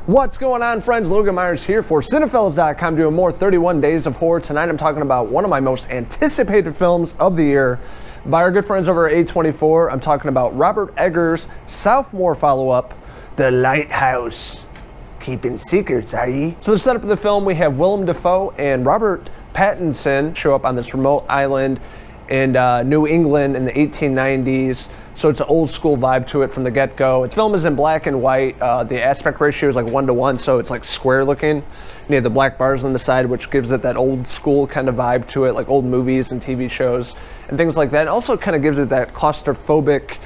What's going on, friends? Logan Myerz here for Cinephellas.com doing more 31 Days of Horror. Tonight I'm talking about one of my most anticipated films of the year by our good friends over at A24. I'm talking about Robert Eggers' sophomore follow-up, The Lighthouse. Keeping secrets, are ye? So the setup of the film, we have Willem Dafoe and Robert Pattinson show up on this remote island in New England in the 1890s. So it's an old school vibe to it from the get-go. Its film is in black and white. The aspect ratio is like 1:1, so it's like square looking. And you have the black bars on the side, which gives it that old school kind of vibe to it, like old movies and TV shows and things like that. And also kind of gives it that claustrophobic,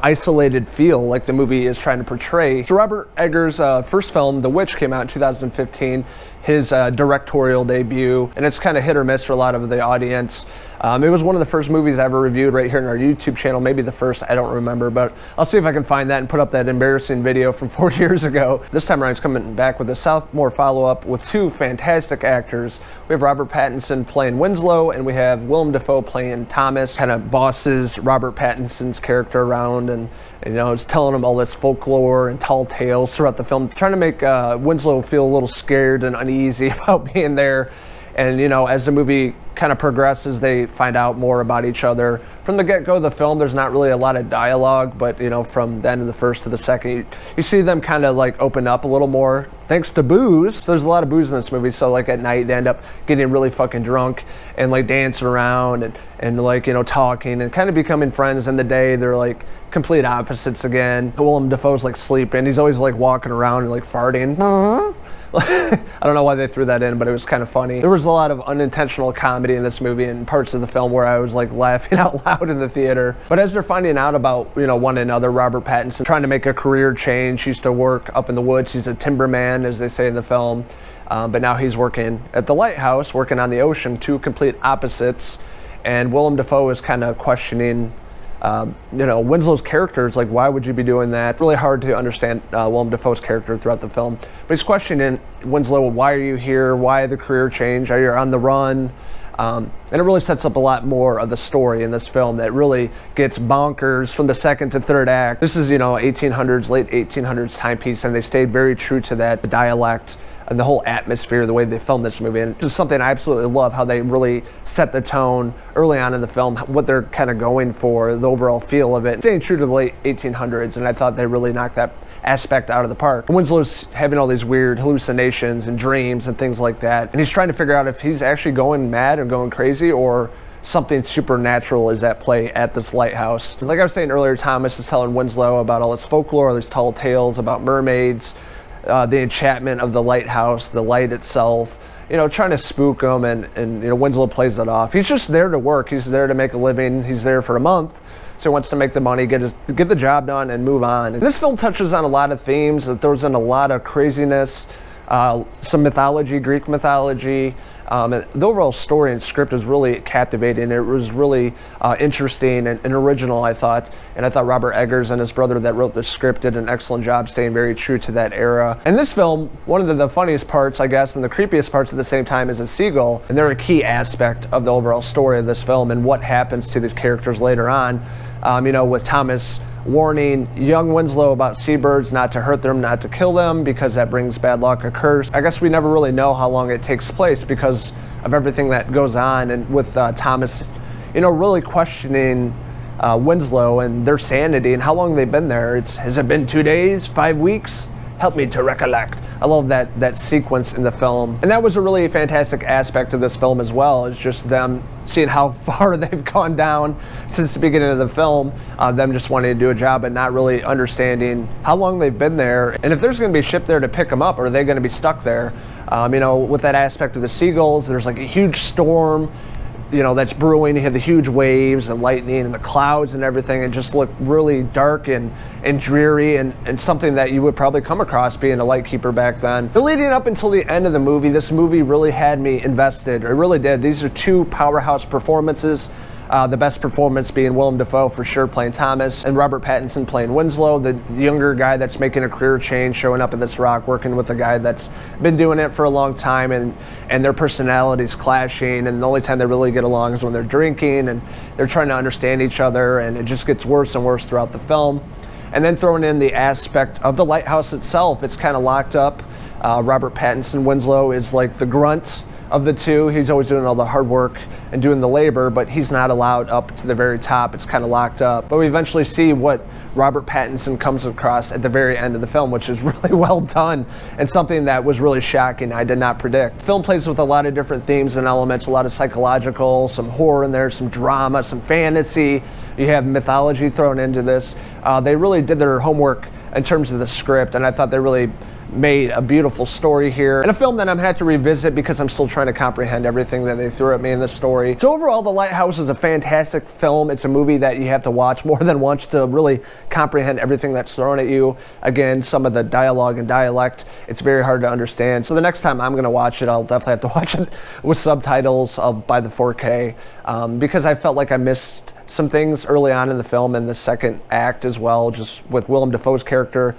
isolated feel like the movie is trying to portray. So Robert Eggers' first film, The Witch, came out in 2015, his directorial debut, and it's kind of hit or miss for a lot of the audience. It was one of the first movies I ever reviewed right here on our YouTube channel, maybe the first, I don't remember, but I'll see if I can find that and put up that embarrassing video from 4 years ago. This time around, it's coming back with a sophomore follow-up with two fantastic actors. We have Robert Pattinson playing Winslow, and we have Willem Dafoe playing Thomas, kind of bosses Robert Pattinson's character around, and it's telling him all this folklore and tall tales throughout the film, trying to make Winslow feel a little scared and uneasy about being there. And as the movie kind of progresses, they find out more about each other. From the get-go of the film, there's not really a lot of dialogue, but from the end of the first to the second, you see them kind of like open up a little more thanks to booze. So there's a lot of booze in this movie. So like at night, they end up getting really fucking drunk and like dancing around and like talking and kind of becoming friends. In the day, they're like complete opposites again. Willem Dafoe's like sleeping. He's always like walking around and like farting. I don't know why they threw that in, but it was kind of funny. There was a lot of unintentional comedy in this movie and parts of the film where I was like laughing out loud in the theater. But as they're finding out about one another, Robert Pattinson trying to make a career change. He used to work up in the woods. He's a timberman, as they say in the film, but now he's working at the Lighthouse, working on the ocean. Two complete opposites. And Willem Dafoe is kind of questioning Winslow's character. Is like, why would you be doing that? Really hard to understand Willem Dafoe's character throughout the film. But he's questioning Winslow, why are you here? Why the career change? Are you on the run? And it really sets up a lot more of the story in this film that really gets bonkers from the second to third act. This is, 1800s, late 1800s timepiece, and they stayed very true to that, the dialect and the whole atmosphere, the way they filmed this movie. And just something I absolutely love, how they really set the tone early on in the film, what they're kind of going for, the overall feel of it, staying true to the late 1800s, and I thought they really knocked that aspect out of the park. Winslow's having all these weird hallucinations and dreams and things like that, and he's trying to figure out if he's actually going mad and going crazy, or something supernatural is at play at this lighthouse. Like I was saying earlier, Thomas is telling Winslow about all this folklore, all these tall tales about mermaids, the enchantment of the lighthouse, the light itself, trying to spook him, and Winslow plays it off. He's just there to work. He's there to make a living. He's there for a month, so he wants to make the money, get the job done, and move on. And this film touches on a lot of themes. It throws in a lot of craziness, some mythology, Greek mythology. The overall story and script was really captivating. It was really interesting and original, I thought. And I thought Robert Eggers and his brother that wrote the script did an excellent job staying very true to that era. And this film, one of the funniest parts, I guess, and the creepiest parts at the same time, is a seagull. And they're a key aspect of the overall story of this film and what happens to these characters later on. With Thomas warning young Winslow about seabirds, not to hurt them, not to kill them, because that brings bad luck, a curse. I guess we never really know how long it takes place because of everything that goes on, and with Thomas, really questioning Winslow and their sanity and how long they've been there. Has it been 2 days, 5 weeks? Help me to recollect. I love that sequence in the film. And that was a really fantastic aspect of this film as well, is just them seeing how far they've gone down since the beginning of the film, them just wanting to do a job but not really understanding how long they've been there, and if there's going to be a ship there to pick them up, or are they going to be stuck there? With that aspect of the seagulls, there's like a huge storm, that's brewing. You have the huge waves and lightning and the clouds and everything, and just look really dark and dreary, and something that you would probably come across being a lightkeeper back then. But leading up until the end of the movie, this movie really had me invested. It really did. These are two powerhouse performances The best performance being Willem Dafoe for sure playing Thomas, and Robert Pattinson playing Winslow, the younger guy that's making a career change, showing up at this rock, working with a guy that's been doing it for a long time, and their personalities clashing, and the only time they really get along is when they're drinking, and they're trying to understand each other, and it just gets worse and worse throughout the film. And then throwing in the aspect of the lighthouse itself, it's kind of locked up. Robert Pattinson, Winslow, is like the grunt of the two. He's always doing all the hard work and doing the labor, but he's not allowed up to the very top. It's kind of locked up. But we eventually see what Robert Pattinson comes across at the very end of the film, which is really well done and something that was really shocking. I did not predict. The film plays with a lot of different themes and elements, a lot of psychological, some horror in there, some drama, some fantasy. You have mythology thrown into this. They really did their homework in terms of the script, and I thought they really made a beautiful story here, and a film that I'm going to have to revisit because I'm still trying to comprehend everything that they threw at me in the story. So overall, The Lighthouse is a fantastic film. It's a movie that you have to watch more than once to really comprehend everything that's thrown at you. Again, some of the dialogue and dialect, it's very hard to understand. So the next time I'm going to watch it, I'll definitely have to watch it with subtitles by the 4K because I felt like I missed some things early on in the film and the second act as well, just with Willem Dafoe's character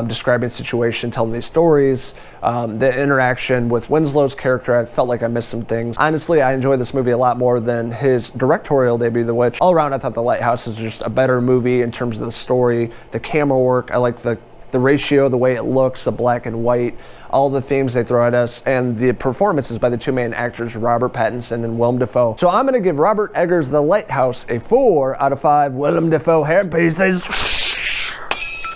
describing the situation, telling these stories, the interaction with Winslow's character. I felt like I missed some things. Honestly, I enjoyed this movie a lot more than his directorial debut, The Witch. All around, I thought The Lighthouse is just a better movie in terms of the story, the camera work. I like the ratio, the way it looks, the black and white, all the themes they throw at us, and the performances by the two main actors, Robert Pattinson and Willem Dafoe. So I'm going to give Robert Eggers' The Lighthouse a 4 out of 5 Willem Dafoe hairpieces.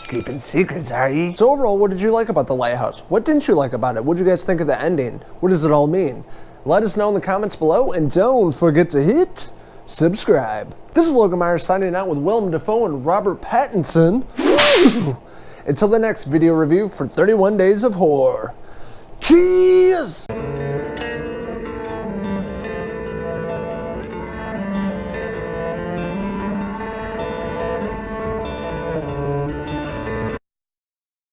Keeping secrets, are you? So overall, what did you like about The Lighthouse? What didn't you like about it? What did you guys think of the ending? What does it all mean? Let us know in the comments below, and don't forget to hit subscribe. This is Logan Myerz signing out with Willem Dafoe and Robert Pattinson. Until the next video review for 31 Days of Horror. Cheers!